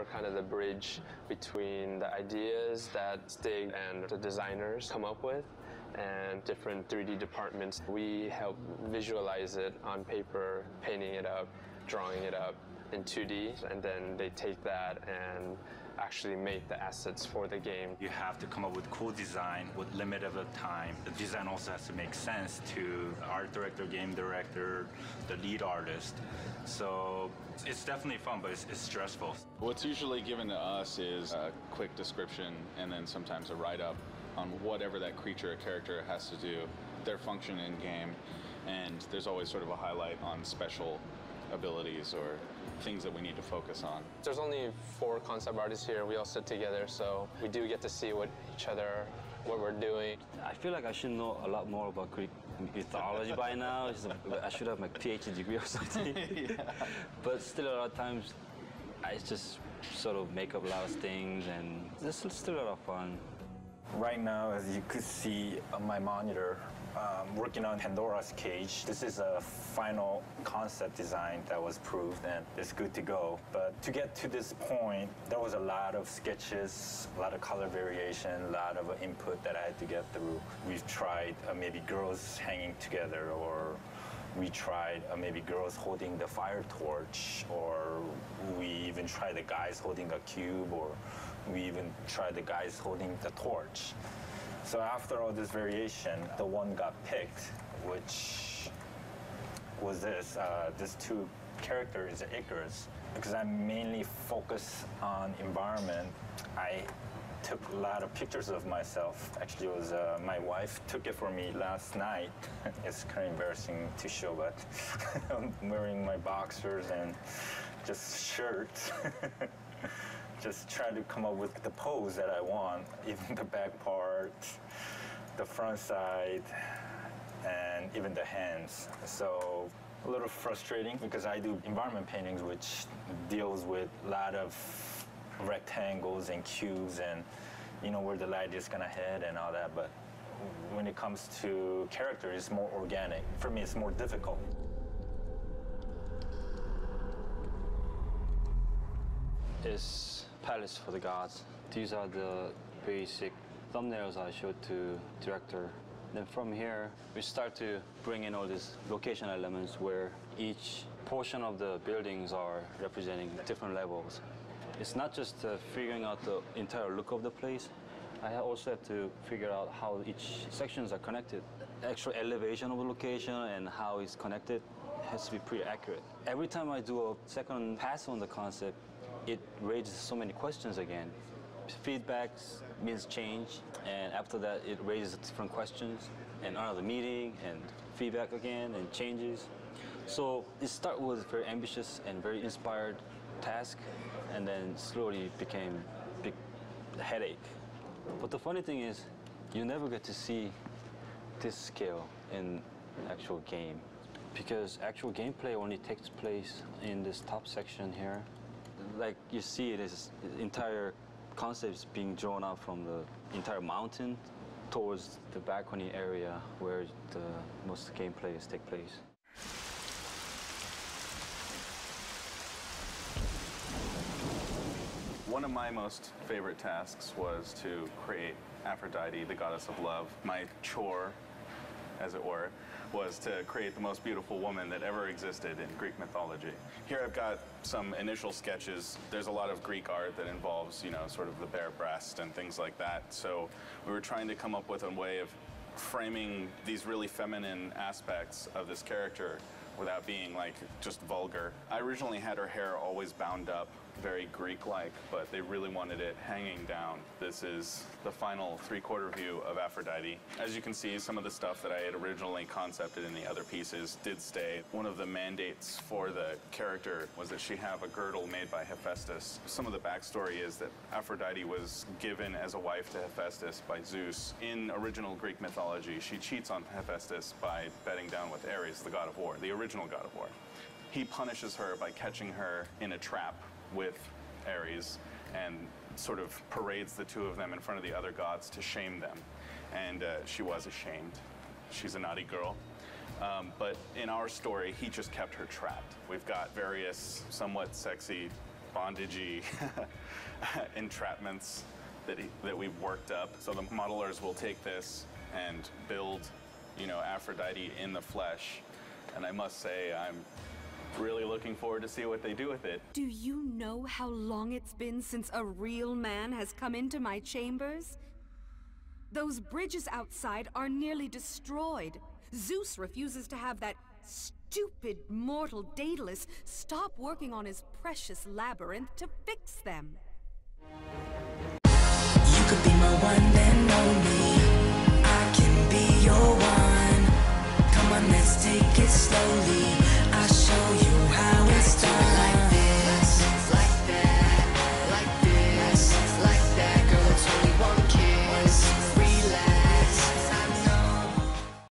We're kind of the bridge between the ideas that Stig and the designers come up with and different 3D departments. We help visualize it on paper, painting it up, drawing it up in 2D, and then they take that and actually make the assets for the game. You have to come up with cool design with limited time. The design also has to make sense to art director, game director, the lead artist. So it's definitely fun, but it's stressful. What's usually given to us is a quick description and then sometimes a write-up on whatever that creature or character has to do, their function in game, and there's always sort of a highlight on special abilities or things that we need to focus on. There's only 4 concept artists here. We all sit together, so we do get to see what we're doing. I feel like I should know a lot more about Greek mythology by now. I should have my PhD degree or something. Yeah. But still, a lot of times, I just sort of make up a lot of things, and it's still a lot of fun. Right now, as you could see on my monitor, working on Pandora's Cage. This is a final concept design that was proved and it's good to go. But to get to this point, there was a lot of sketches, a lot of color variation, a lot of input that I had to get through. We've tried maybe girls hanging together, or we tried maybe girls holding the fire torch, or we even tried the guys holding a cube, or we even tried the guys holding the torch. So after all this variation, the one got picked, which was this 2 characters, Icarus. Because I mainly focus on environment, I took a lot of pictures of myself. Actually, it was my wife took it for me last night. It's kind of embarrassing to show, but I'm wearing my boxers and just shirt. Just try to come up with the pose that I want, even the back part, the front side, and even the hands. So a little frustrating because I do environment paintings, which deals with a lot of rectangles and cubes and where the light is gonna hit and all that. But when it comes to character, it's more organic. For me, it's more difficult. Is Palace for the Gods. These are the basic thumbnails I showed to director. Then from here, we start to bring in all these location elements where each portion of the buildings are representing different levels. It's not just figuring out the entire look of the place. I also have to figure out how each sections are connected. The actual elevation of the location and how it's connected has to be pretty accurate. Every time I do a second pass on the concept, it raises so many questions again. Feedbacks means change, and after that it raises different questions, and another meeting, and feedback again, and changes. So it started with very ambitious and very inspired task, and then slowly became a big headache. But the funny thing is, you never get to see this scale in actual game, because actual gameplay only takes place in this top section here. Like you see, it is the entire concept is being drawn out from the entire mountain towards the balcony area where the most gameplays take place. One of my most favorite tasks was to create Aphrodite, the goddess of love. My chore, as it were, was to create the most beautiful woman that ever existed in Greek mythology. Here I've got some initial sketches. There's a lot of Greek art that involves, sort of the bare breast and things like that. So we were trying to come up with a way of framing these really feminine aspects of this character without being just vulgar. I originally had her hair always bound up, very Greek-like, but they really wanted it hanging down. This is the final 3/4 view of Aphrodite. As you can see, some of the stuff that I had originally concepted in the other pieces did stay. One of the mandates for the character was that she have a girdle made by Hephaestus. Some of the backstory is that Aphrodite was given as a wife to Hephaestus by Zeus. In original Greek mythology, she cheats on Hephaestus by bedding down with Ares, the god of war, the original god of war. He punishes her by catching her in a trap with Ares and sort of parades the two of them in front of the other gods to shame them. And she was ashamed. She's a naughty girl. But in our story, he just kept her trapped. We've got various somewhat sexy bondagey entrapments that we've worked up. So the modelers will take this and build, you know, Aphrodite in the flesh. And I must say, I'm really looking forward to see what they do with it. Do you know how long it's been since a real man has come into my chambers? Those bridges outside are nearly destroyed. Zeus refuses to have that stupid mortal Daedalus stop working on his precious labyrinth to fix them. You could be my one and only. I can be your one.